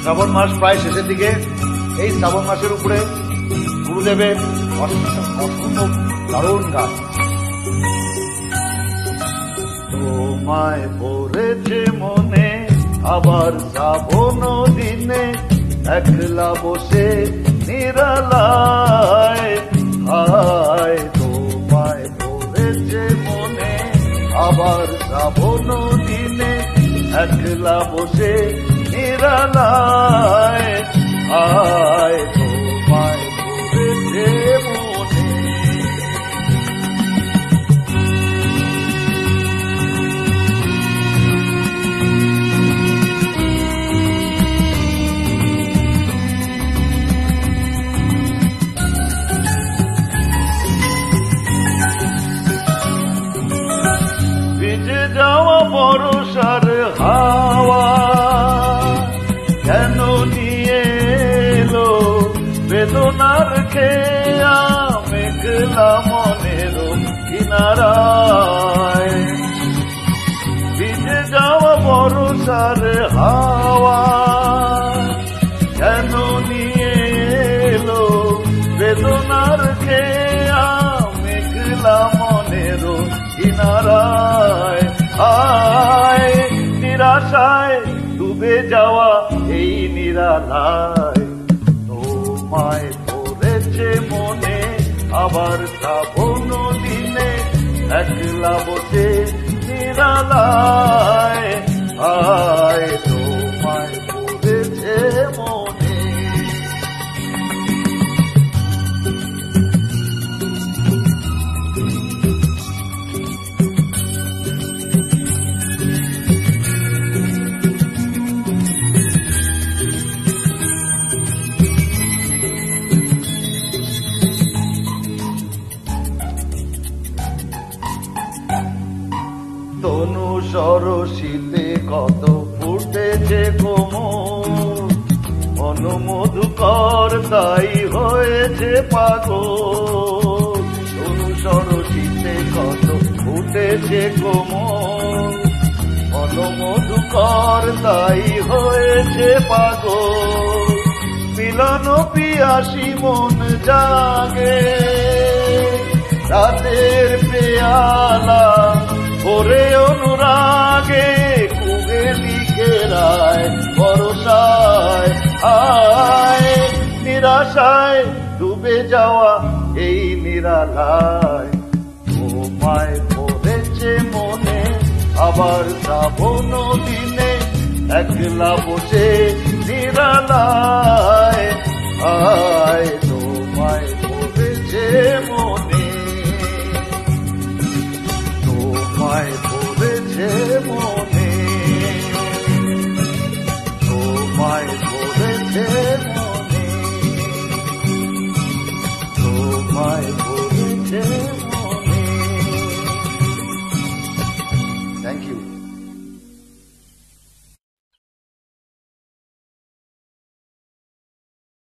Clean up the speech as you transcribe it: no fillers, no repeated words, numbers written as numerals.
শ্রাবণ মাস প্রায় শেষের দিকে। এই শ্রাবণ মাসের উপরে গুরুদেবের অসম্ভব দারুণ গান। তোমায় পড়েছে মনে আবার শ্রাবণ দিনে, একলা বসে নিরালায়, হায় তোমায় পড়েছে মনে আবার শ্রাবণ দিনে, একলা বসে নিরালায়, হায় তোমায় পড়েছে মনে। ভিজে যাওয়া বর্ষার হাওয়া কেন নিয়ে এলো বেদনার খেয়া, মেঘলা মনের কিনারায়। ভিজে যাওয়া বর্ষার হাওয়া কেন নিয়ে এলো বেদনার খেয়া, মেঘলা মনের কিনারায়, আয় নিরাশায় ডুবে যাওয়া এই নিরালায়। তোমায় পড়েছে মনে আবার শ্রাবণ দিনে, একলা বসে নিরালায়, আয় তোমায় পড়েছে মনে। তনু সরসিতে কত ফুটেছে কোমল, অনুমধুকর তাই হয়েছে পাগল। তনু সরসিতে কত ফুটেছে কোমল, অনুমধুকর তাই হয়েছে পাগল। মিলন পিয়াসী মন জাগে, রাতের পেয়ালা ভরে অনুরাগে, কুবে দিকে রায় ভরসায়, আয় নিরাশায় ডুবে যাওয়া এই নিরালায়। তোমায় পড়েছে মনে আবার শ্রাবণ দিনে, একলা বসে নিরালায়, আয়